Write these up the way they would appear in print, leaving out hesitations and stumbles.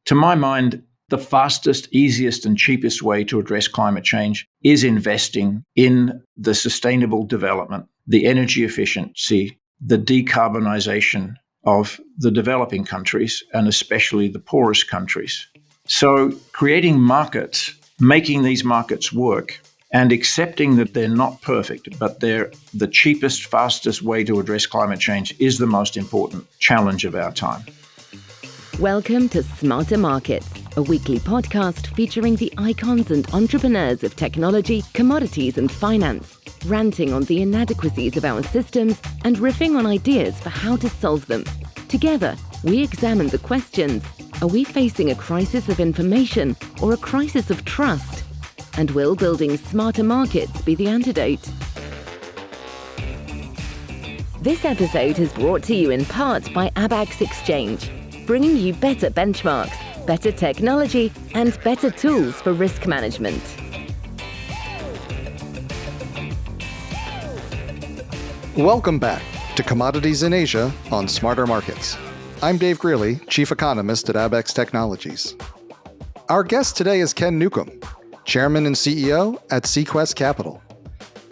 To my mind, the fastest, easiest, and cheapest way to address climate change is investing in the sustainable development, the energy efficiency, the decarbonization of the developing countries, and especially the poorest countries. So creating markets, making these markets work, and accepting that they're not perfect, but they're the cheapest, fastest way to address climate change is the most important challenge of our time. Welcome to Smarter Markets, a weekly podcast featuring the icons and entrepreneurs of technology, commodities and finance, ranting on the inadequacies of our systems and riffing on ideas for how to solve them. Together, we examine the questions: are we facing a crisis of information or a crisis of trust? And will building smarter markets be the antidote? This episode is brought to you in part by Abax Exchange, bringing you better benchmarks, better technology, and better tools for risk management. Welcome back to Commodities in Asia on Smarter Markets. I'm Dave Greely, Chief Economist at Abax Technologies. Our guest today is Ken Newcombe, Chairman and CEO at Sequest Capital.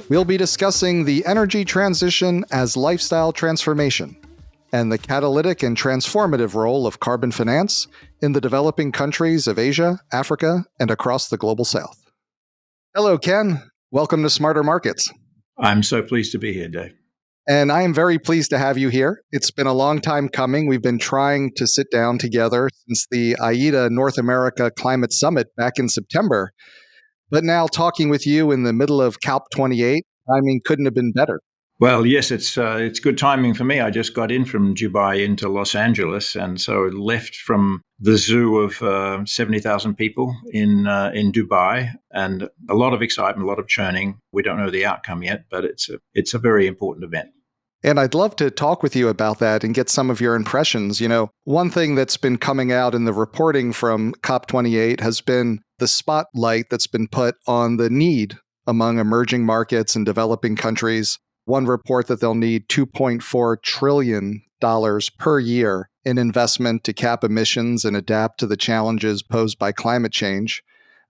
We'll be discussing the energy transition as lifestyle transformation and the catalytic and transformative role of carbon finance in the developing countries of Asia, Africa, and across the global south. Hello, Ken. Welcome to Smarter Markets. I'm so pleased to be here, Dave. And I am very pleased to have you here. It's been a long time coming. We've been trying to sit down together since the AIDA North America Climate Summit back in September. But now talking with you in the middle of COP28, couldn't have been better. Well, yes, it's good timing for me. I just got in from Dubai into Los Angeles, and so left from the zoo of 70,000 people in Dubai, and a lot of excitement, a lot of churning. We don't know the outcome yet, but it's a very important event. And I'd love to talk with you about that and get some of your impressions. You know, one thing that's been coming out in the reporting from COP28 has been the spotlight that's been put on the need among emerging markets and developing countries. One report that they'll need $2.4 trillion per year in investment to cap emissions and adapt to the challenges posed by climate change.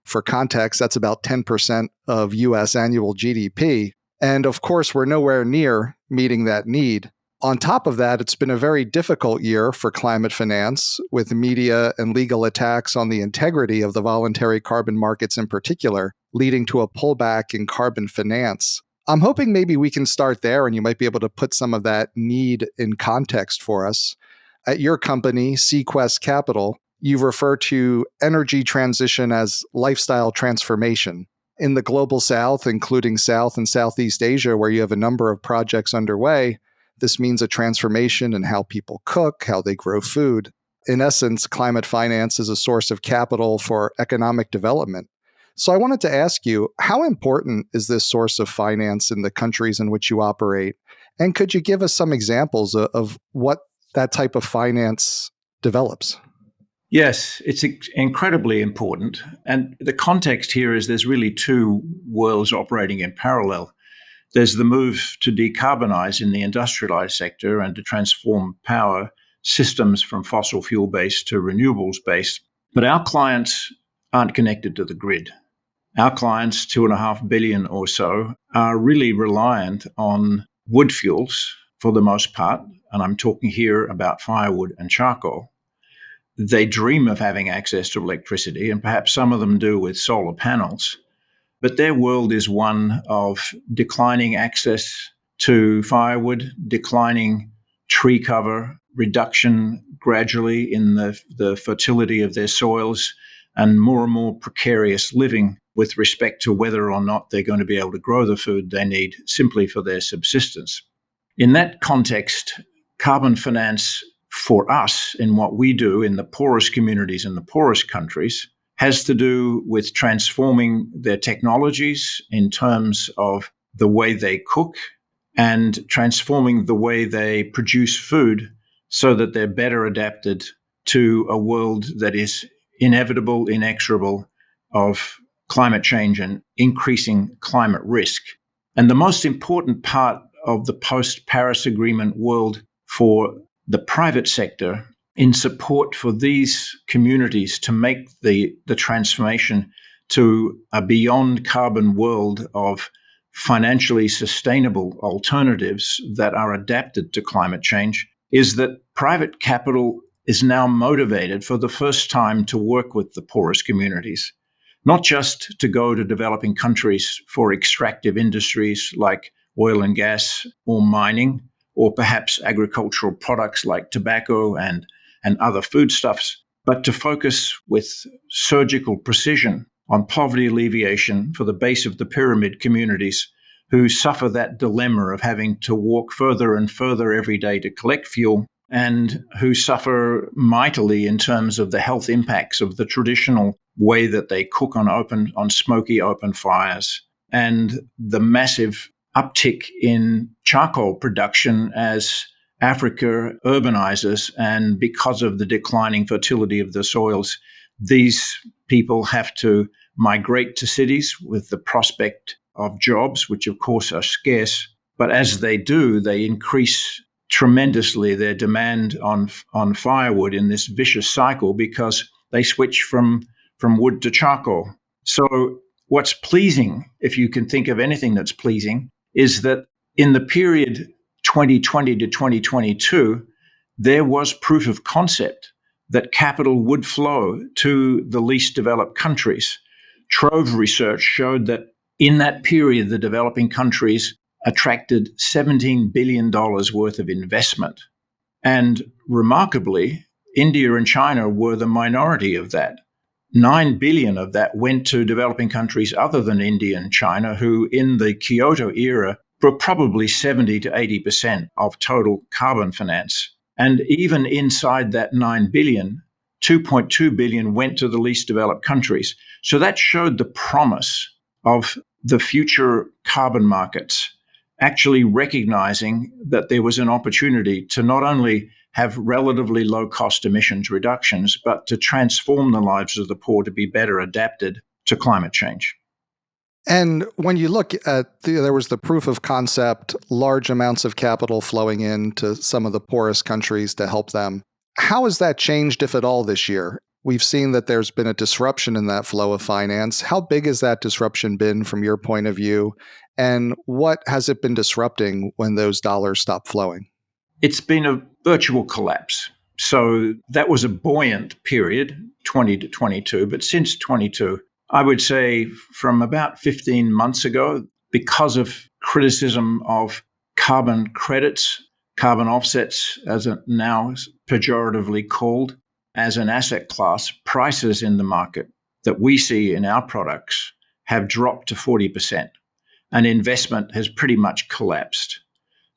For context, that's about 10% of U.S. annual GDP. And of course, we're nowhere near meeting that need. On top of that, it's been a very difficult year for climate finance, with media and legal attacks on the integrity of the voluntary carbon markets in particular, leading to a pullback in carbon finance. I'm hoping maybe we can start there and you might be able to put some of that need in context for us. At your company, Sequest Capital, you refer to energy transition as lifestyle transformation. In the global south, including South and Southeast Asia, where you have a number of projects underway, this means a transformation in how people cook, how they grow food. In essence, climate finance is a source of capital for economic development. So I wanted to ask you, how important is this source of finance in the countries in which you operate? And could you give us some examples of what that type of finance develops? Yes, it's incredibly important. And the context here is there's really two worlds operating in parallel. There's the move to decarbonize in the industrialized sector and to transform power systems from fossil fuel-based to renewables-based. But our clients aren't connected to the grid. Our clients, 2.5 billion or so, are really reliant on wood fuels for the most part, and I'm talking here about firewood and charcoal. They dream of having access to electricity, and perhaps some of them do with solar panels, but their world is one of declining access to firewood, declining tree cover, reduction gradually in the fertility of their soils, and more precarious living with respect to whether or not they're going to be able to grow the food they need simply for their subsistence. In that context, carbon finance for us in what we do in the poorest communities in the poorest countries has to do with transforming their technologies in terms of the way they cook and transforming the way they produce food so that they're better adapted to a world that is inevitable, inexorable of climate change and increasing climate risk. And the most important part of the post-Paris Agreement world for the private sector in support for these communities to make the transformation to a beyond carbon world of financially sustainable alternatives that are adapted to climate change is that private capital is now motivated for the first time to work with the poorest communities, not just to go to developing countries for extractive industries like oil and gas or mining, or perhaps agricultural products like tobacco and other foodstuffs, but to focus with surgical precision on poverty alleviation for the base of the pyramid communities who suffer that dilemma of having to walk further and further every day to collect fuel, and who suffer mightily in terms of the health impacts of the traditional way that they cook on smoky open fires, and the massive uptick in charcoal production as Africa urbanizes, and because of the declining fertility of the soils, these people have to migrate to cities with the prospect of jobs, which of course are scarce. But as they do, they increase tremendously their demand on firewood in this vicious cycle because they switch from wood to charcoal. So what's pleasing, if you can think of anything that's pleasing, is that in the period 2020 to 2022, there was proof of concept that capital would flow to the least developed countries. Trove research showed that in that period, the developing countries attracted $17 billion worth of investment. And remarkably, India and China were the minority of that. 9 billion of that went to developing countries other than India and China, who in the Kyoto era were probably 70 to 80% of total carbon finance. And even inside that 9 billion, 2.2 billion went to the least developed countries. So that showed the promise of the future carbon markets, actually recognizing that there was an opportunity to not only have relatively low-cost emissions reductions, but to transform the lives of the poor to be better adapted to climate change. And when you look at, there was the proof of concept, large amounts of capital flowing into some of the poorest countries to help them. How has that changed, if at all, this year? We've seen that there's been a disruption in that flow of finance. How big has that disruption been from your point of view? And what has it been disrupting when those dollars stop flowing? It's been a virtual collapse. So that was a buoyant period, 20 to 22. But since 22, I would say from about 15 months ago, because of criticism of carbon credits, carbon offsets, as it now pejoratively called, as an asset class, prices in the market that we see in our products have dropped to 40%, and investment has pretty much collapsed.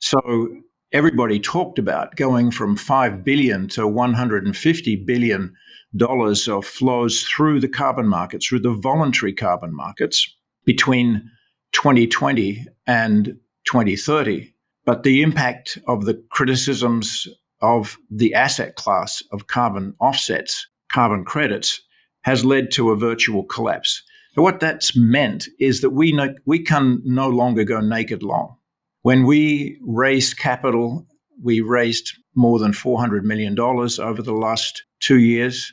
So everybody talked about going from $5 billion to $150 billion of flows through the carbon markets, through the voluntary carbon markets between 2020 and 2030. But the impact of the criticisms of the asset class of carbon offsets, carbon credits, has led to a virtual collapse. So what that's meant is that we can no longer go naked long. When we raised capital, we raised more than $400 million over the last 2 years.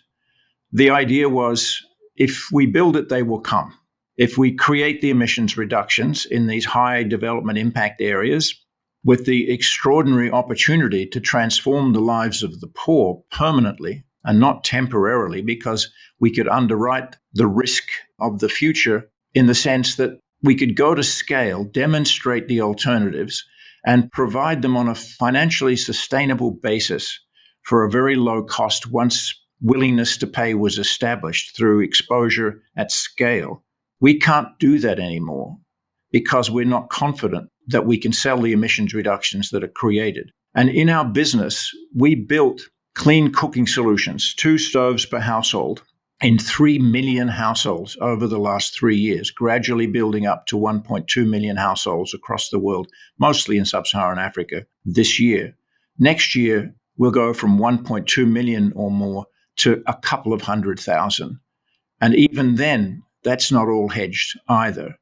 The idea was, if we build it, they will come. If we create the emissions reductions in these high development impact areas with the extraordinary opportunity to transform the lives of the poor permanently and not temporarily, because we could underwrite the risk of the future in the sense that we could go to scale, demonstrate the alternatives, and provide them on a financially sustainable basis for a very low cost once willingness to pay was established through exposure at scale. We can't do that anymore because we're not confident that we can sell the emissions reductions that are created. And in our business, we built clean cooking solutions, 2 stoves per household, in 3 million households over the last 3 years, gradually building up to 1.2 million households across the world, mostly in sub-Saharan Africa this year. Next year, we'll go from 1.2 million or more to a couple of 100,000. And even then, that's not all hedged either.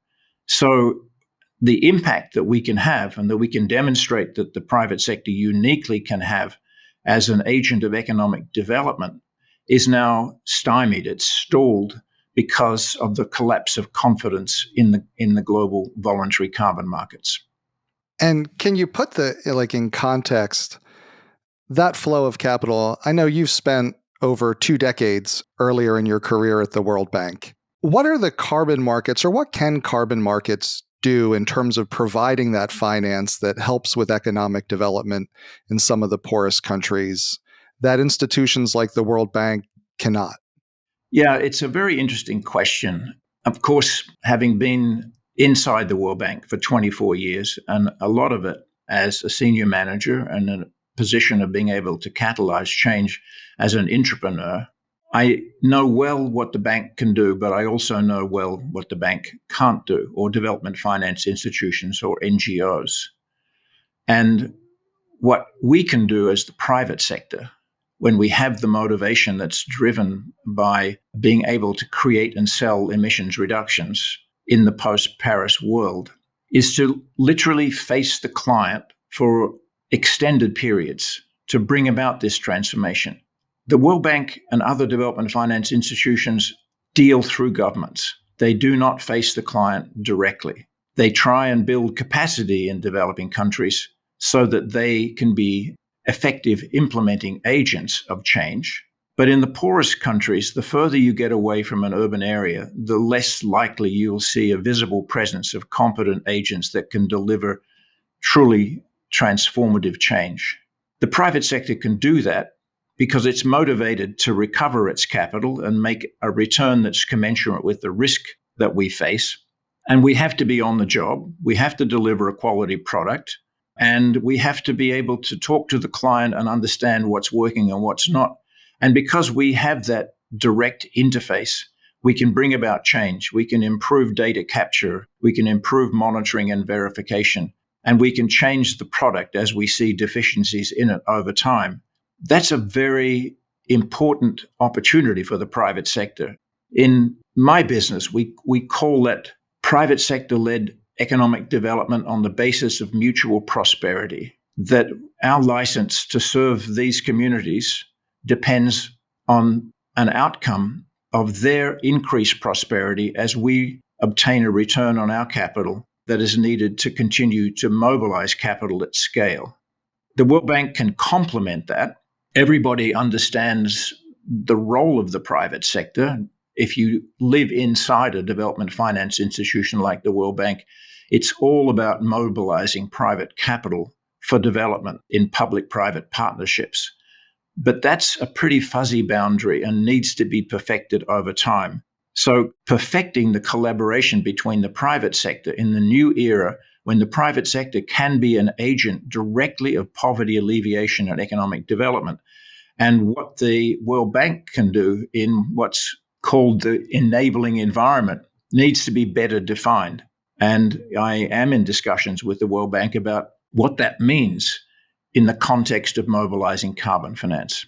So the impact that we can have and that we can demonstrate that the private sector uniquely can have as an agent of economic development is now stymied. It's stalled because of the collapse of confidence in the global voluntary carbon markets. And can you put in context that flow of capital? I know you've spent over 2 decades earlier in your career at the World Bank. What are the carbon markets, or what can carbon markets do in terms of providing that finance that helps with economic development in some of the poorest countries that institutions like the World Bank cannot? Yeah, it's a very interesting question. Of course, having been inside the World Bank for 24 years, and a lot of it as a senior manager and in a position of being able to catalyze change as an entrepreneur, I know well what the bank can do, but I also know well what the bank can't do, or development finance institutions or NGOs. And what we can do as the private sector, when we have the motivation that's driven by being able to create and sell emissions reductions in the post-Paris world, is to literally face the client for extended periods to bring about this transformation. The World Bank and other development finance institutions deal through governments. They do not face the client directly. They try and build capacity in developing countries so that they can be effective implementing agents of change. But in the poorest countries, the further you get away from an urban area, the less likely you'll see a visible presence of competent agents that can deliver truly transformative change. The private sector can do that because it's motivated to recover its capital and make a return that's commensurate with the risk that we face. And we have to be on the job. We have to deliver a quality product. And we have to be able to talk to the client and understand what's working and what's not. And because we have that direct interface, we can bring about change. We can improve data capture. We can improve monitoring and verification. And we can change the product as we see deficiencies in it over time. That's a very important opportunity for the private sector. In my business, we call that private sector-led economic development on the basis of mutual prosperity, that our license to serve these communities depends on an outcome of their increased prosperity as we obtain a return on our capital that is needed to continue to mobilize capital at scale. The World Bank can complement that. Everybody understands the role of the private sector. If you live inside a development finance institution like the World Bank, it's all about mobilizing private capital for development in public-private partnerships. But that's a pretty fuzzy boundary and needs to be perfected over time. So perfecting the collaboration between the private sector in the new era, when the private sector can be an agent directly of poverty alleviation and economic development, and what the World Bank can do in what's called the enabling environment needs to be better defined. And I am in discussions with the World Bank about what that means in the context of mobilizing carbon finance.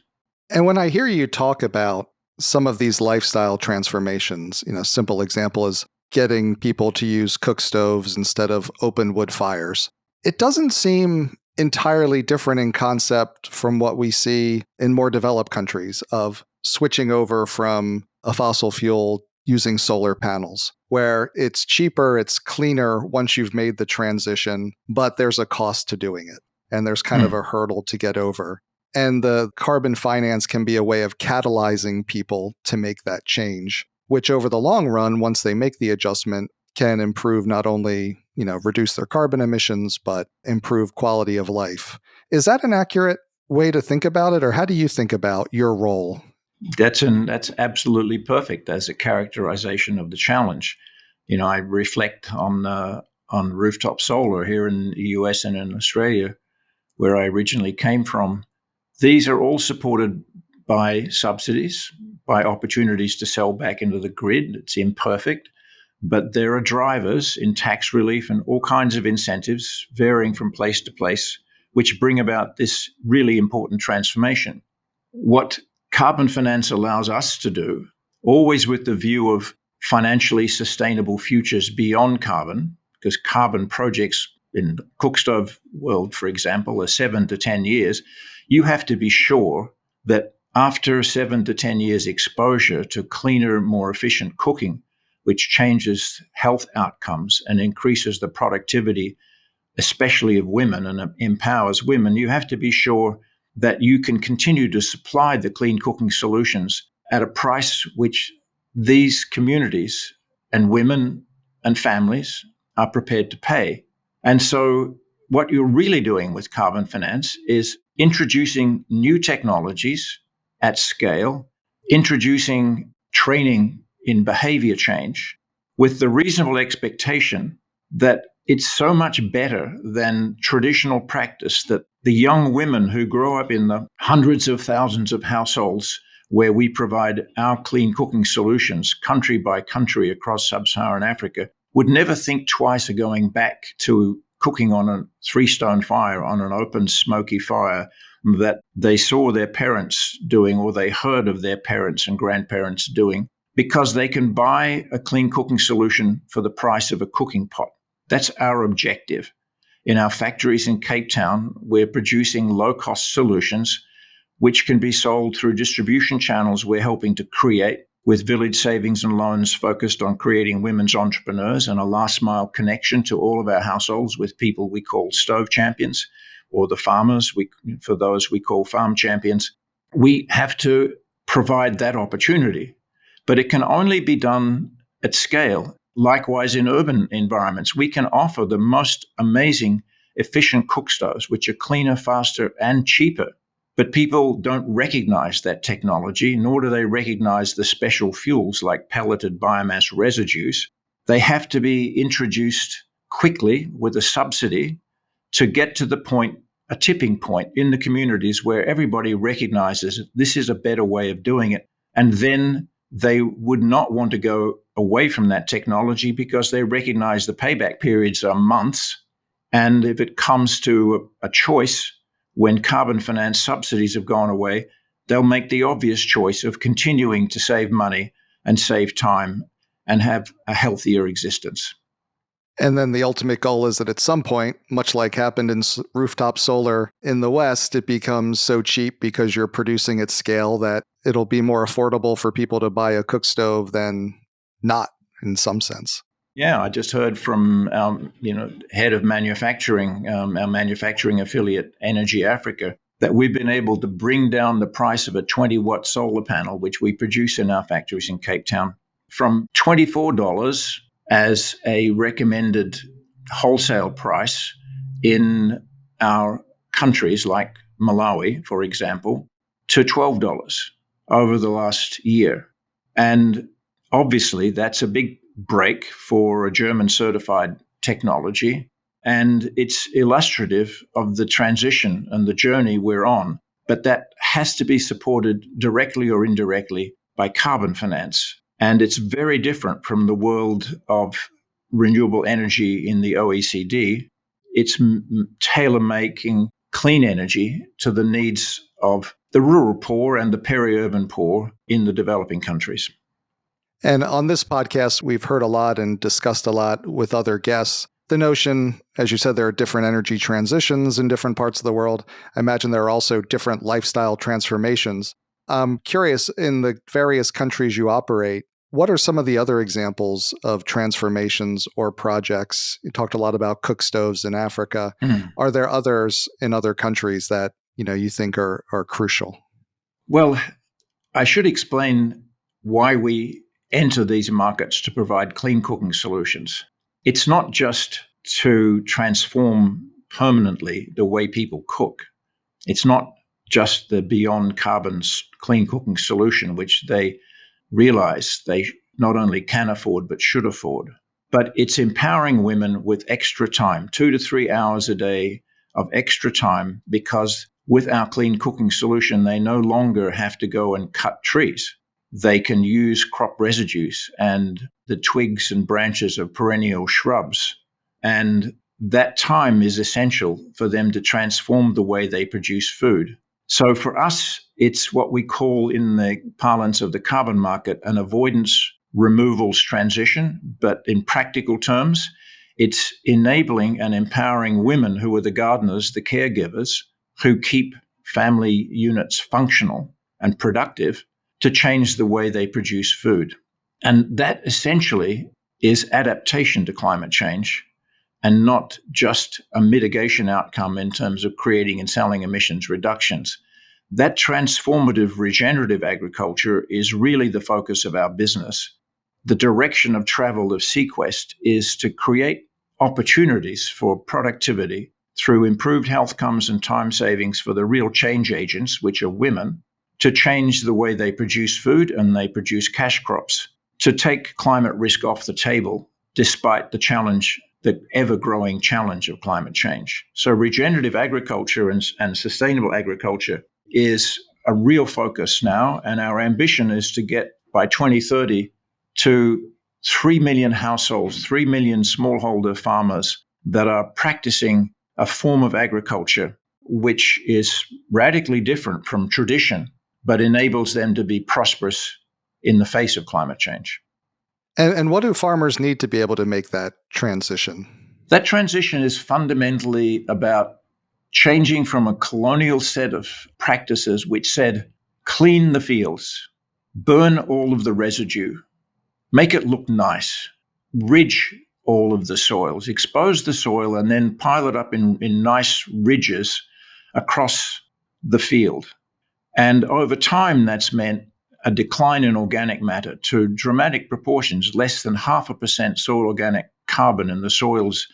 And when I hear you talk about some of these lifestyle transformations, simple example is getting people to use cook stoves instead of open wood fires. It doesn't seem entirely different in concept from what we see in more developed countries of switching over from a fossil fuel using solar panels, where it's cheaper, it's cleaner once you've made the transition, but there's a cost to doing it. And there's kind of a hurdle to get over. And the carbon finance can be a way of catalyzing people to make that change, which over the long run, once they make the adjustment, can improve not only, reduce their carbon emissions, but improve quality of life. Is that an accurate way to think about it? Or how do you think about your role? That's absolutely perfect as a characterization of the challenge. I reflect on rooftop solar here in the US and in Australia, where I originally came from. These are all supported by subsidies, by opportunities to sell back into the grid. It's imperfect, but there are drivers in tax relief and all kinds of incentives varying from place to place, which bring about this really important transformation. What carbon finance allows us to do, always with the view of financially sustainable futures beyond carbon, because carbon projects in the cook stove world, for example, are 7 to 10 years. you have to be sure that after 7 to 10 years exposure to cleaner, more efficient cooking, which changes health outcomes and increases the productivity, especially of women, and empowers women, you have to be sure that you can continue to supply the clean cooking solutions at a price which these communities and women and families are prepared to pay. And so what you're really doing with carbon finance is introducing new technologies at scale, introducing training in behavior change with the reasonable expectation that it's so much better than traditional practice that the young women who grow up in the hundreds of thousands of households where we provide our clean cooking solutions country by country across sub-Saharan Africa would never think twice of going back to cooking on a 3-stone fire, on an open smoky fire that they saw their parents doing or they heard of their parents and grandparents doing, because they can buy a clean cooking solution for the price of a cooking pot. That's our objective. In our factories in Cape Town, we're producing low-cost solutions which can be sold through distribution channels we're helping to create, with Village Savings and Loans focused on creating women's entrepreneurs and a last-mile connection to all of our households with people we call stove champions, or the farmers, for those we call farm champions. We have to provide that opportunity, but it can only be done at scale. Likewise, in urban environments, we can offer the most amazing, efficient cook stoves, which are cleaner, faster, and cheaper. But people don't recognize that technology, nor do they recognize the special fuels like pelleted biomass residues. They have to be introduced quickly with a subsidy to get to the point, a tipping point in the communities where everybody recognizes this is a better way of doing it. And then they would not want to go away from that technology because they recognize the payback periods are months. And if it comes to a choice, when carbon finance subsidies have gone away, they'll make the obvious choice of continuing to save money and save time and have a healthier existence. And then the ultimate goal is that at some point, much like happened in rooftop solar in the West, it becomes so cheap because you're producing at scale that it'll be more affordable for people to buy a cook stove than not, in some sense. Yeah, I just heard from our head of manufacturing, our manufacturing affiliate, Energy Africa, that we've been able to bring down the price of a 20-watt solar panel, which we produce in our factories in Cape Town, from $24 as a recommended wholesale price in our countries like Malawi, for example, to $12 over the last year. And obviously, that's a big break for a German certified technology. And it's illustrative of the transition and the journey we're on. But that has to be supported directly or indirectly by carbon finance. And it's very different from the world of renewable energy in the OECD. It's tailor-making clean energy to the needs of the rural poor and the peri-urban poor in the developing countries. And on this podcast, we've heard a lot and discussed a lot with other guests. The notion, as you said, there are different energy transitions in different parts of the world. I imagine there are also different lifestyle transformations. I'm curious, in the various countries you operate, what are some of the other examples of transformations or projects? You talked a lot about cook stoves in Africa. Are there others in other countries that you think are crucial? Well, I should explain why we enter these markets to provide clean cooking solutions. It's not just to transform permanently the way people cook. It's not just the beyond carbon clean cooking solution, which they realize they not only can afford, but should afford. But it's empowering women with extra time, 2 to 3 hours a day of extra time, because with our clean cooking solution, they no longer have to go and cut trees. They can use crop residues and the twigs and branches of perennial shrubs. And that time is essential for them to transform the way they produce food. So for us, it's what we call in the parlance of the carbon market an avoidance removals transition. But in practical terms, it's enabling and empowering women who are the gardeners, the caregivers, who keep family units functional and productive to change the way they produce food. And that essentially is adaptation to climate change and not just a mitigation outcome in terms of creating and selling emissions reductions. That transformative regenerative agriculture is really the focus of our business. The direction of travel of Sequest is to create opportunities for productivity through improved health outcomes and time savings for the real change agents, which are women, to change the way they produce food and they produce cash crops, to take climate risk off the table despite the ever-growing challenge of climate change. So regenerative agriculture and sustainable agriculture is a real focus now, and our ambition is to get by 2030 to 3 million households, 3 million smallholder farmers that are practicing a form of agriculture which is radically different from tradition, but enables them to be prosperous in the face of climate change. And what do farmers need to be able to make that transition? That transition is fundamentally about changing from a colonial set of practices which said, clean the fields, burn all of the residue, make it look nice, ridge all of the soils, expose the soil, and then pile it up in nice ridges across the field. And over time, that's meant a decline in organic matter to dramatic proportions, less than 0.5% soil organic carbon in the soils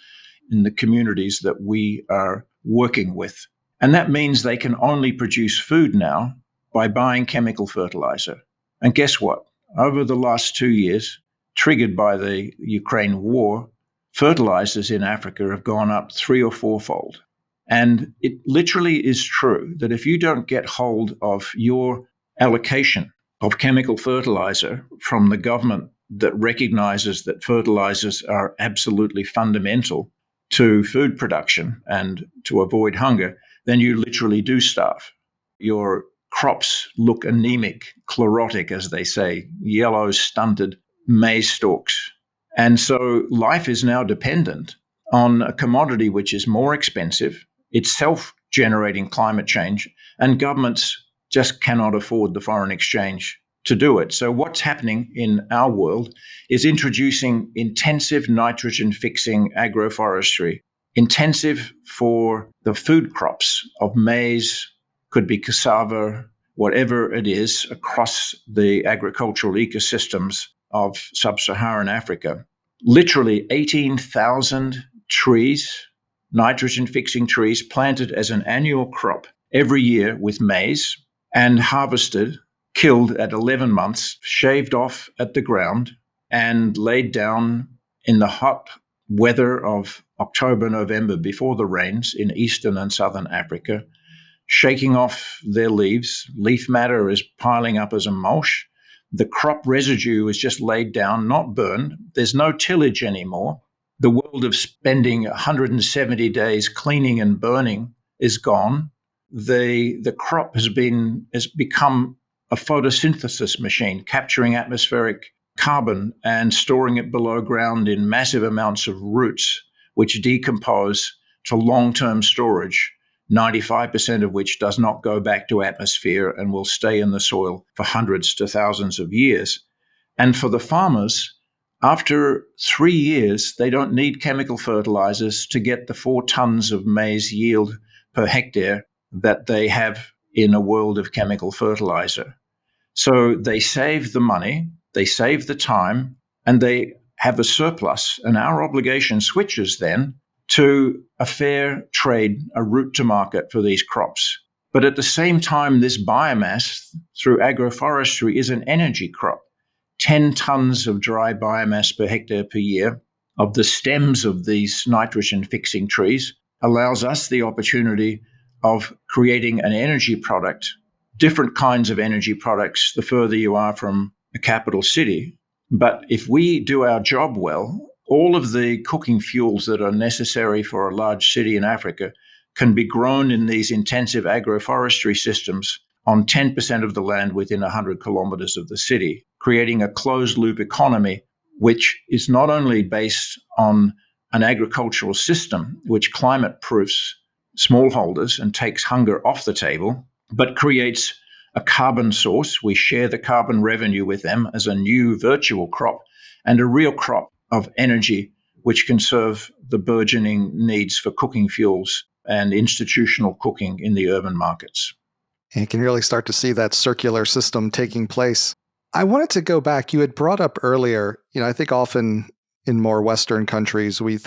in the communities that we are working with. And that means they can only produce food now by buying chemical fertilizer. And guess what? Over the last 2 years, triggered by the Ukraine war, fertilizers in Africa have gone up 3 or 4-fold. And it literally is true that if you don't get hold of your allocation of chemical fertilizer from the government that recognizes that fertilizers are absolutely fundamental to food production and to avoid hunger, then you literally do starve. Your crops look anemic, chlorotic, as they say, yellow, stunted maize stalks. And so life is now dependent on a commodity which is more expensive, it's self-generating climate change, and governments just cannot afford the foreign exchange to do it. So what's happening in our world is introducing intensive nitrogen-fixing agroforestry, intensive for the food crops of maize, could be cassava, whatever it is, across the agricultural ecosystems of sub-Saharan Africa. Literally 18,000 trees, nitrogen-fixing trees, planted as an annual crop every year with maize and harvested, killed at 11 months, shaved off at the ground and laid down in the hot weather of October, November before the rains in eastern and southern Africa, shaking off their leaves. Leaf matter is piling up as a mulch. The crop residue is just laid down, not burned. There's no tillage anymore. The world of spending 170 days cleaning and burning is gone. The crop has become a photosynthesis machine, capturing atmospheric carbon and storing it below ground in massive amounts of roots, which decompose to long-term storage, 95% of which does not go back to atmosphere and will stay in the soil for hundreds to thousands of years. And for the farmers, after 3 years, they don't need chemical fertilizers to get the 4 tons of maize yield per hectare that they have in a world of chemical fertilizer. So they save the money, they save the time, and they have a surplus. And our obligation switches then to a fair trade, a route to market for these crops. But at the same time, this biomass through agroforestry is an energy crop. 10 tons of dry biomass per hectare per year of the stems of these nitrogen-fixing trees allows us the opportunity of creating an energy product, different kinds of energy products the further you are from a capital city. But if we do our job well, all of the cooking fuels that are necessary for a large city in Africa can be grown in these intensive agroforestry systems on 10% of the land within 100 kilometers of the city, creating a closed-loop economy, which is not only based on an agricultural system which climate-proofs smallholders and takes hunger off the table, but creates a carbon source. We share the carbon revenue with them as a new virtual crop and a real crop of energy, which can serve the burgeoning needs for cooking fuels and institutional cooking in the urban markets. And you can really start to see that circular system taking place. I wanted to go back. You had brought up earlier, I think often in more Western countries, we're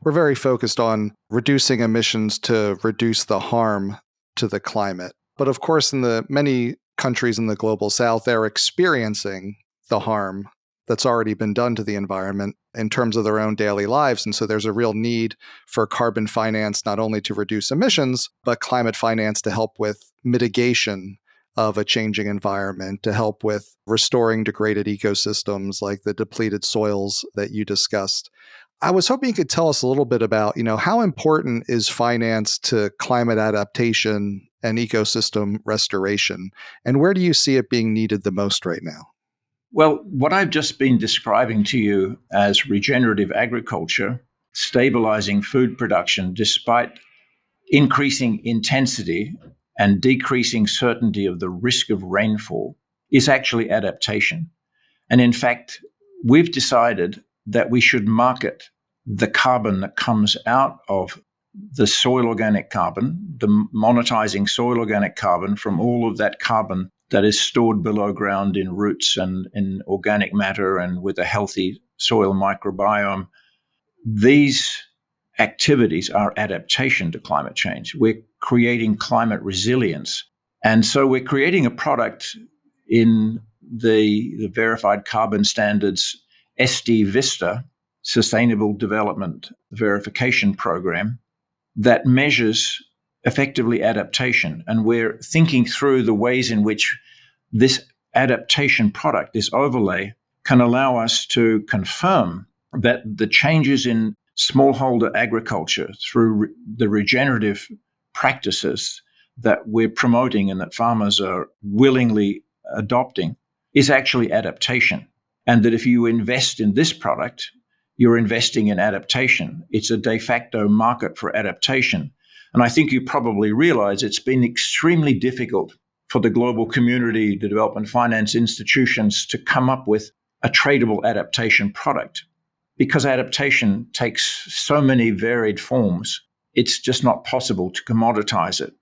very focused on reducing emissions to reduce the harm to the climate. But of course, in the many countries in the global South, they're experiencing the harm that's already been done to the environment in terms of their own daily lives. And so there's a real need for carbon finance, not only to reduce emissions, but climate finance to help with mitigation of a changing environment, to help with restoring degraded ecosystems like the depleted soils that you discussed. I was hoping you could tell us a little bit about, how important is finance to climate adaptation and ecosystem restoration? And where do you see it being needed the most right now? Well, what I've just been describing to you as regenerative agriculture, stabilizing food production despite increasing intensity and decreasing certainty of the risk of rainfall, is actually adaptation. And in fact, we've decided that we should market the carbon that comes out of the soil organic carbon, the monetizing soil organic carbon from all of that carbon that is stored below ground in roots and in organic matter and with a healthy soil microbiome. These activities are adaptation to climate change. We're creating climate resilience. And so we're creating a product in the Verified Carbon Standards SD Vista Sustainable Development Verification Program that measures effectively adaptation. And we're thinking through the ways in which this adaptation product, this overlay, can allow us to confirm that the changes in smallholder agriculture through the regenerative practices that we're promoting and that farmers are willingly adopting is actually adaptation. And that if you invest in this product, you're investing in adaptation. It's a de facto market for adaptation. And I think you probably realize it's been extremely difficult for the global community, the development finance institutions to come up with a tradable adaptation product. Because adaptation takes so many varied forms, it's just not possible to commoditize it.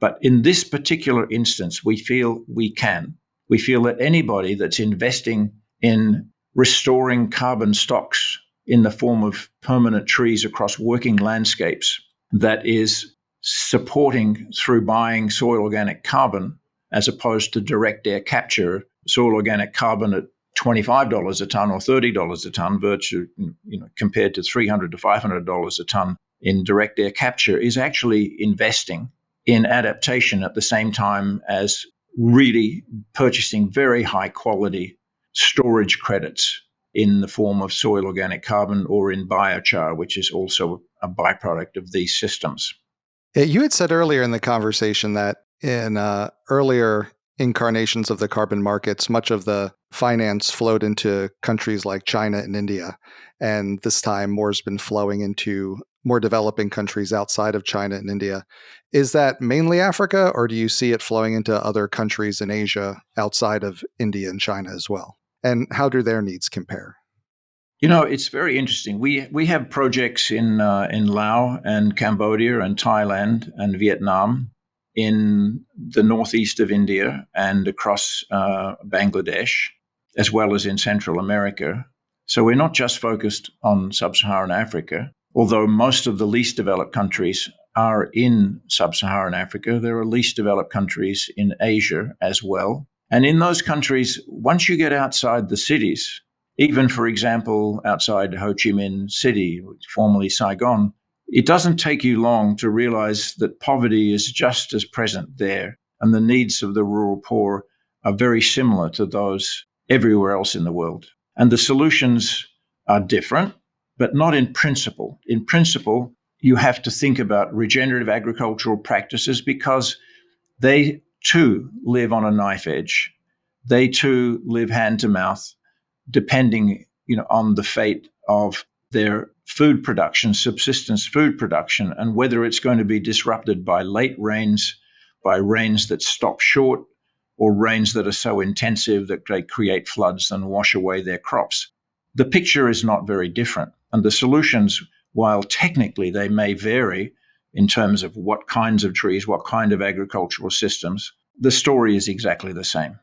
But in this particular instance, we feel we can. We feel that anybody that's investing in restoring carbon stocks in the form of permanent trees across working landscapes, that is supporting through buying soil organic carbon as opposed to direct air capture, soil organic carbon at $25 a ton or $30 a ton, compared to $300 to $500 a ton in direct air capture, is actually investing in adaptation at the same time as really purchasing very high quality storage credits in the form of soil organic carbon or in biochar, which is also a byproduct of these systems. You had said earlier in the conversation that in earlier incarnations of the carbon markets, much of the finance flowed into countries like China and India. And this time, more has been flowing into more developing countries outside of China and India. Is that mainly Africa, or do you see it flowing into other countries in Asia outside of India and China as well? And how do their needs compare? It's very interesting. We have projects in Laos and Cambodia and Thailand and Vietnam, in the northeast of India and across Bangladesh, as well as in Central America. So we're not just focused on sub-Saharan Africa, although most of the least developed countries are in sub-Saharan Africa. There are least developed countries in Asia as well. And in those countries, once you get outside the cities, even, for example, outside Ho Chi Minh City, formerly Saigon, it doesn't take you long to realize that poverty is just as present there, and the needs of the rural poor are very similar to those everywhere else in the world. And the solutions are different, but not in principle. In principle, you have to think about regenerative agricultural practices because they too live on a knife edge. They too live hand to mouth, depending on the fate of their food production, subsistence food production, and whether it's going to be disrupted by late rains, by rains that stop short, or rains that are so intensive that they create floods and wash away their crops. The picture is not very different. And the solutions, while technically they may vary in terms of what kinds of trees, what kind of agricultural systems, the story is exactly the same.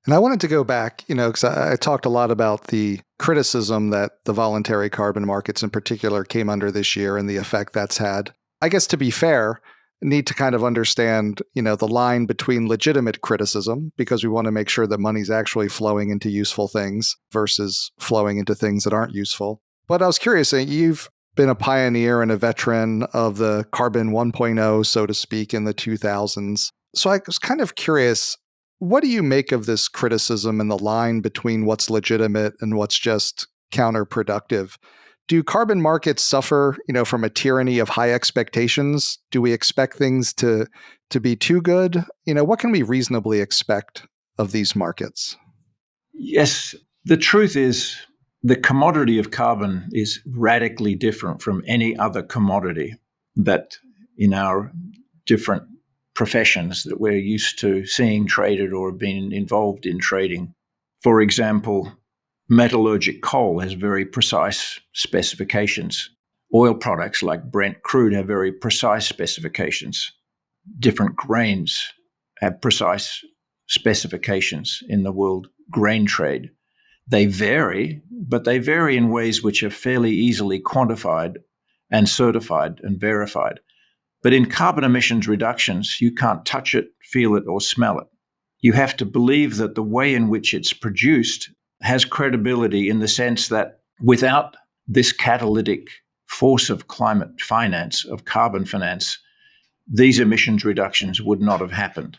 And I wanted to go back, because I talked a lot about the criticism that the voluntary carbon markets in particular came under this year and the effect that's had. I guess to be fair, need to kind of understand, the line between legitimate criticism, because we want to make sure that money's actually flowing into useful things versus flowing into things that aren't useful. But I was curious, you've been a pioneer and a veteran of the carbon 1.0, so to speak, in the 2000s. So I was kind of curious, what do you make of this criticism and the line between what's legitimate and what's just counterproductive? Do carbon markets suffer, from a tyranny of high expectations? Do we expect things to be too good? What can we reasonably expect of these markets? Yes, the truth is the commodity of carbon is radically different from any other commodity that in our different professions that we're used to seeing traded or being involved in trading. For example, metallurgic coal has very precise specifications. Oil products like Brent crude have very precise specifications. Different grains have precise specifications in the world grain trade. They vary, but they vary in ways which are fairly easily quantified and certified and verified. But in carbon emissions reductions, you can't touch it, feel it, or smell it. You have to believe that the way in which it's produced has credibility in the sense that without this catalytic force of climate finance, of carbon finance, these emissions reductions would not have happened.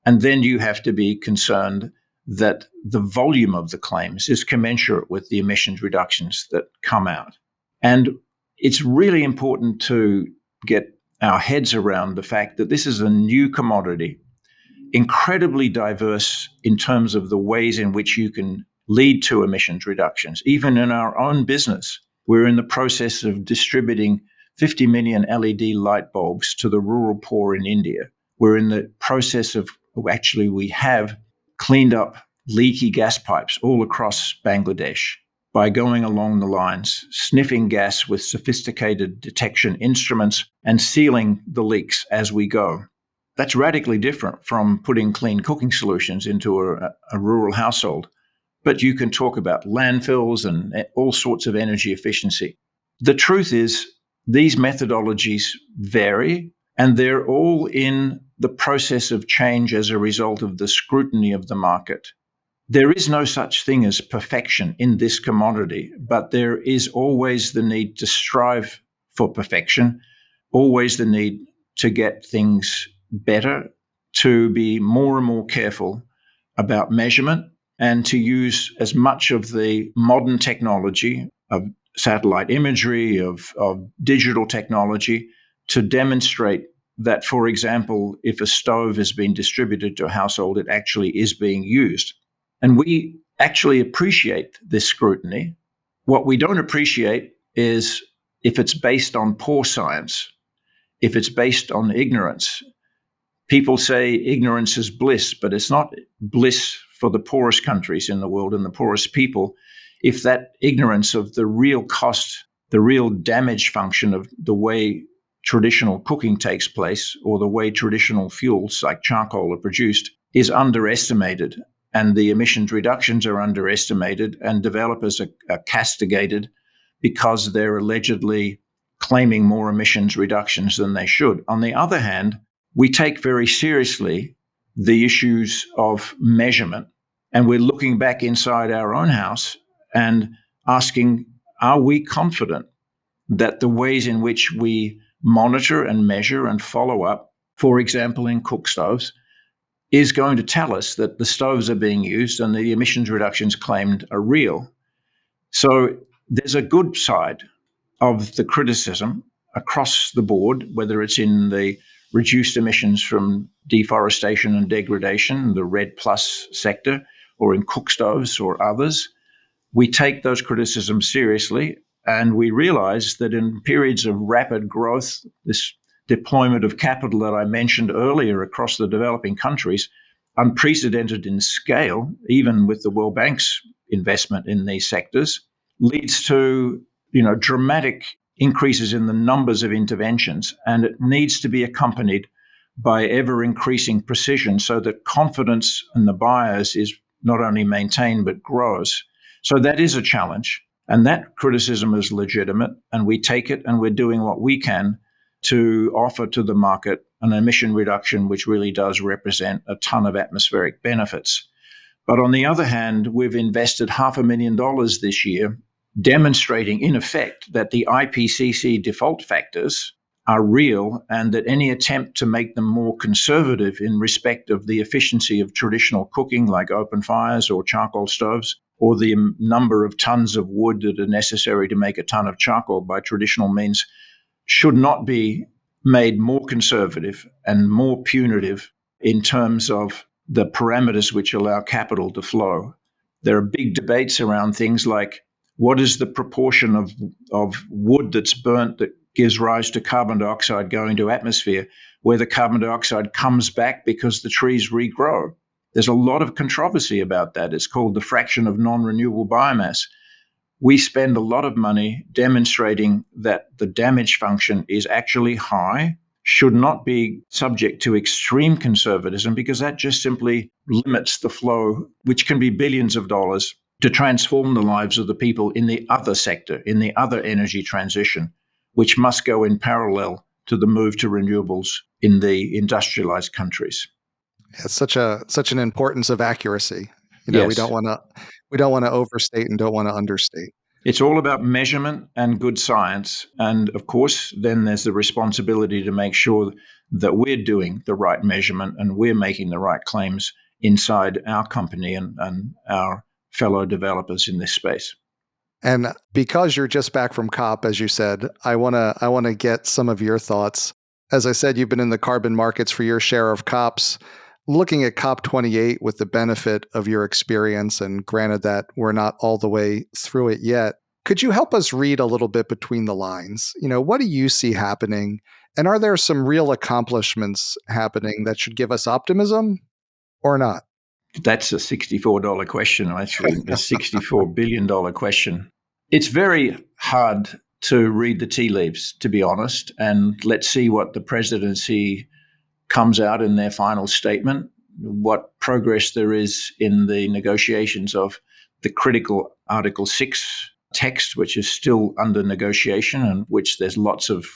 And then you have to be concerned that the volume of the claims is commensurate with the emissions reductions that come out. And it's really important to get our heads around the fact that this is a new commodity, incredibly diverse in terms of the ways in which you can lead to emissions reductions. Even in our own business, we're in the process of distributing 50 million LED light bulbs to the rural poor in India. We're in the process of, we have cleaned up leaky gas pipes all across Bangladesh by going along the lines, sniffing gas with sophisticated detection instruments and sealing the leaks as we go. That's radically different from putting clean cooking solutions into a rural household. But you can talk about landfills and all sorts of energy efficiency. The truth is, these methodologies vary, and they're all in the process of change as a result of the scrutiny of the market. There is no such thing as perfection in this commodity, but there is always the need to strive for perfection, always the need to get things better, to be more and more careful about measurement, and to use as much of the modern technology of satellite imagery, of digital technology, to demonstrate that, for example, if a stove has been distributed to a household, it actually is being used. And we actually appreciate this scrutiny. What we don't appreciate is if it's based on poor science, if it's based on ignorance. People say ignorance is bliss, but it's not bliss for the poorest countries in the world and the poorest people if that ignorance of the real cost, the real damage function of the way traditional cooking takes place or the way traditional fuels like charcoal are produced is underestimated. And the emissions reductions are underestimated, and developers are castigated because they're allegedly claiming more emissions reductions than they should. On the other hand, we take very seriously the issues of measurement, and we're looking back inside our own house and asking, are we confident that the ways in which we monitor and measure and follow up, for example, in cook stoves, is going to tell us that the stoves are being used and the emissions reductions claimed are real? So there's a good side of the criticism across the board, whether it's in the reduced emissions from deforestation and degradation, the REDD+ sector, or in cook stoves or others. We take those criticisms seriously, And we realized that in periods of rapid growth, this deployment of capital that I mentioned earlier across the developing countries, unprecedented in scale, even with the World Bank's investment in these sectors, leads to dramatic increases in the numbers of interventions, and it needs to be accompanied by ever increasing precision so that confidence in the buyers is not only maintained but grows. So that is a challenge, and that criticism is legitimate, and we take it, and we're doing what we can to offer to the market an emission reduction which really does represent a ton of atmospheric benefits. But on the other hand, we've invested $500,000 this year demonstrating, in effect, that the IPCC default factors are real and that any attempt to make them more conservative in respect of the efficiency of traditional cooking, like open fires or charcoal stoves, or the number of tons of wood that are necessary to make a ton of charcoal by traditional means, should not be made more conservative and more punitive in terms of the parameters which allow capital to flow. There are big debates around things like what is the proportion of wood that's burnt that gives rise to carbon dioxide going to atmosphere, where the carbon dioxide comes back because the trees regrow. There's a lot of controversy about that. It's called the fraction of non-renewable biomass. We spend a lot of money demonstrating that the damage function is actually high, should not be subject to extreme conservatism, because that just simply limits the flow, which can be billions of dollars, to transform the lives of the people in the other sector, in the other energy transition, which must go in parallel to the move to renewables in the industrialized countries. It's such an importance of accuracy. Yes. We don't want to overstate and don't want to understate. It's all about measurement and good science. And of course, then there's the responsibility to make sure that we're doing the right measurement and we're making the right claims inside our company and our fellow developers in this space. And because you're just back from COP, as you said, I want to get some of your thoughts. As I said, you've been in the carbon markets for your share of COPs. Looking at COP28 with the benefit of your experience, and granted that we're not all the way through it yet, could you help us read a little bit between the lines? What do you see happening? And are there some real accomplishments happening that should give us optimism or not? That's a $64 question, actually, a $64 billion question. It's very hard to read the tea leaves, to be honest, and let's see what the presidency comes out in their final statement, what progress there is in the negotiations of the critical Article 6 text, which is still under negotiation and which there's lots of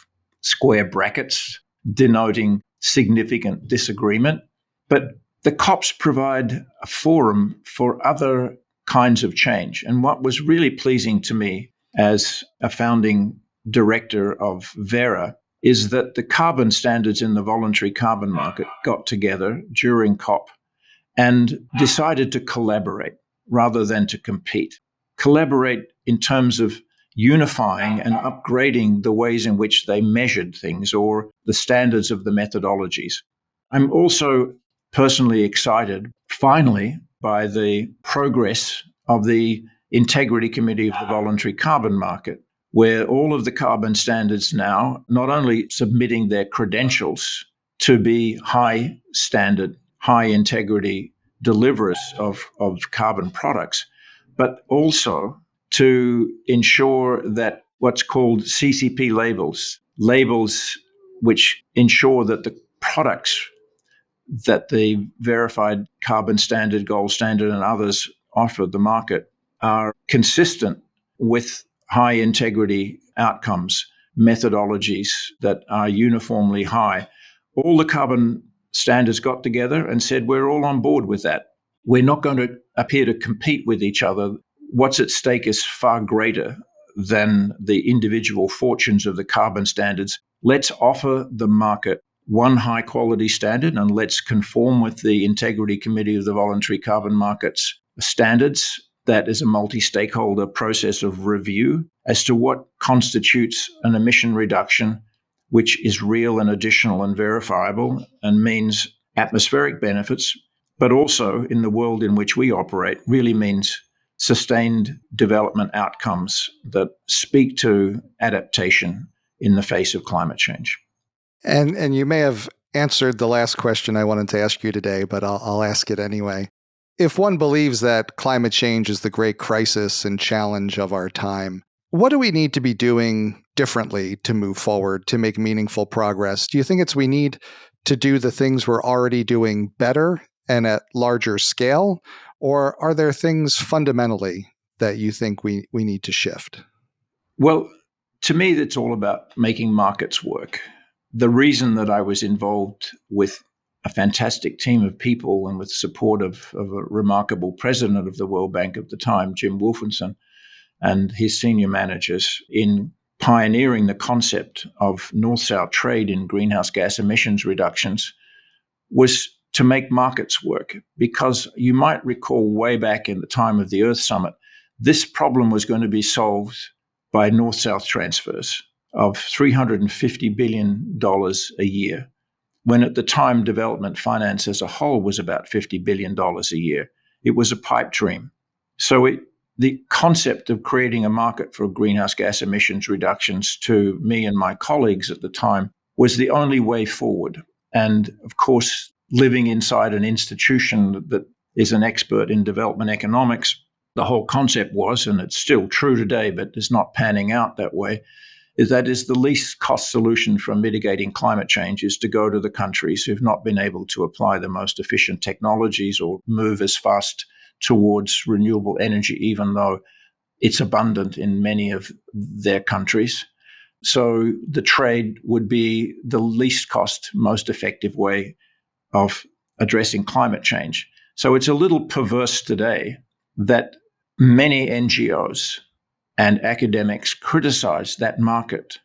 square brackets denoting significant disagreement. But the COPs provide a forum for other kinds of change. And what was really pleasing to me as a founding director of Verra is that the carbon standards in the voluntary carbon market got together during COP and decided to collaborate rather than to compete. Collaborate in terms of unifying and upgrading the ways in which they measured things or the standards of the methodologies. I'm also personally excited, finally, by the progress of the Integrity Committee of the Voluntary Carbon Market, where all of the carbon standards now not only submitting their credentials to be high standard, high integrity deliverers of carbon products, but also to ensure that what's called CCP labels which ensure that the products that the verified carbon standard, gold standard, and others offer the market are consistent with high integrity outcomes, methodologies that are uniformly high. All the carbon standards got together and said, we're all on board with that. We're not going to appear to compete with each other. What's at stake is far greater than the individual fortunes of the carbon standards. Let's offer the market one high quality standard and let's conform with the Integrity Committee of the Voluntary Carbon Markets standards. That is a multi-stakeholder process of review as to what constitutes an emission reduction, which is real and additional and verifiable and means atmospheric benefits, but also in the world in which we operate really means sustained development outcomes that speak to adaptation in the face of climate change. And you may have answered the last question I wanted to ask you today, but I'll ask it anyway. If one believes that climate change is the great crisis and challenge of our time, what do we need to be doing differently to move forward, to make meaningful progress? Do you think we need to do the things we're already doing better and at larger scale? Or are there things fundamentally that you think we need to shift? Well, to me, it's all about making markets work. The reason that I was involved with a fantastic team of people and with support of a remarkable president of the World Bank at the time, Jim Wolfenson, and his senior managers in pioneering the concept of north-south trade in greenhouse gas emissions reductions was to make markets work. Because you might recall way back in the time of the Earth Summit, this problem was going to be solved by north-south transfers of $350 billion a year, when at the time development finance as a whole was about $50 billion a year. It was a pipe dream. So the concept of creating a market for greenhouse gas emissions reductions, to me and my colleagues at the time, was the only way forward. And of course, living inside an institution that is an expert in development economics, the whole concept was, and it's still true today, but is not panning out that way, is the least cost solution for mitigating climate change is to go to the countries who've not been able to apply the most efficient technologies or move as fast towards renewable energy, even though it's abundant in many of their countries. So the trade would be the least cost, most effective way of addressing climate change. So it's a little perverse today that many NGOs and academics criticize that market,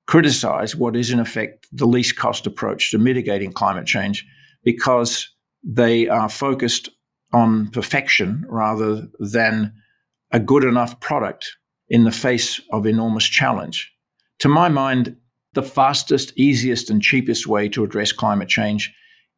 criticize what is in effect the least cost approach to mitigating climate change, because they are focused on perfection rather than a good enough product in the face of enormous challenge. To my mind, the fastest, easiest, and cheapest way to address climate change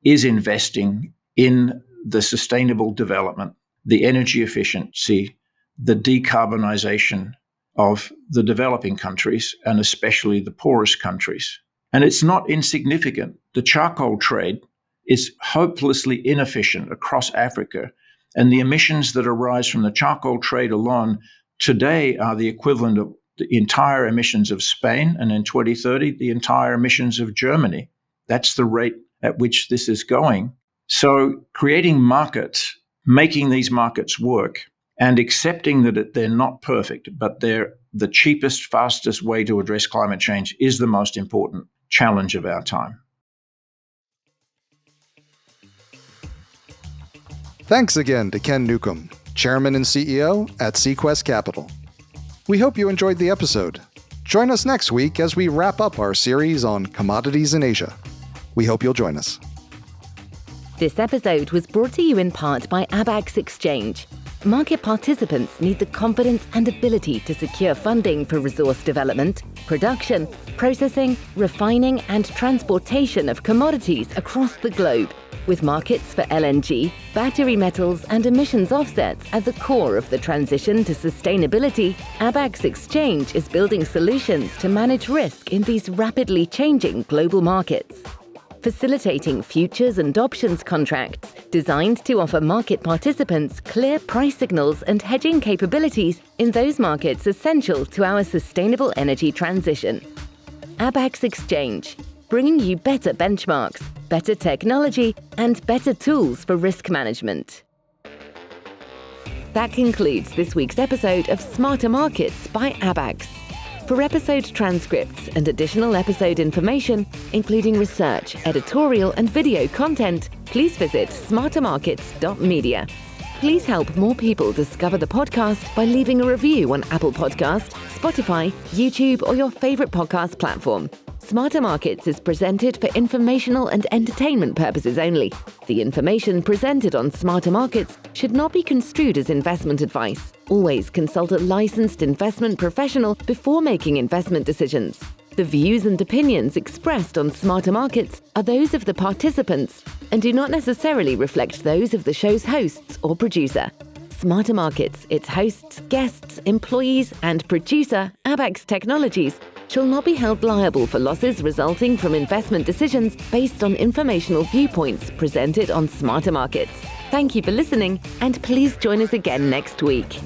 is investing in the sustainable development, the energy efficiency, the decarbonization of the developing countries, and especially the poorest countries. And it's not insignificant. The charcoal trade is hopelessly inefficient across Africa, and the emissions that arise from the charcoal trade alone today are the equivalent of the entire emissions of Spain, and in 2030, the entire emissions of Germany. That's the rate at which this is going. So creating markets, making these markets work, and accepting that they're not perfect, but they're the cheapest, fastest way to address climate change is the most important challenge of our time. Thanks again to Ken Newcombe, Chairman and CEO at Sequest Capital. We hope you enjoyed the episode. Join us next week as we wrap up our series on commodities in Asia. We hope you'll join us. This episode was brought to you in part by Abax Exchange. Market participants need the confidence and ability to secure funding for resource development, production, processing, refining, and transportation of commodities across the globe, with markets for LNG, battery metals, and emissions offsets at the core of the transition to sustainability. Abax Exchange is building solutions to manage risk in these rapidly changing global markets, facilitating futures and options contracts designed to offer market participants clear price signals and hedging capabilities in those markets essential to our sustainable energy transition. Abax Exchange, bringing you better benchmarks, better technology, and better tools for risk management. That concludes this week's episode of Smarter Markets by Abax. For episode transcripts and additional episode information, including research, editorial, and video content, please visit smartermarkets.media. Please help more people discover the podcast by leaving a review on Apple Podcast, Spotify, YouTube, or your favorite podcast platform. Smarter Markets is presented for informational and entertainment purposes only. The information presented on Smarter Markets should not be construed as investment advice. Always consult a licensed investment professional before making investment decisions. The views and opinions expressed on Smarter Markets are those of the participants and do not necessarily reflect those of the show's hosts or producer. Smarter Markets, its hosts, guests, employees, and producer, Abax Technologies, shall not be held liable for losses resulting from investment decisions based on informational viewpoints presented on Smarter Markets. Thank you for listening, and please join us again next week.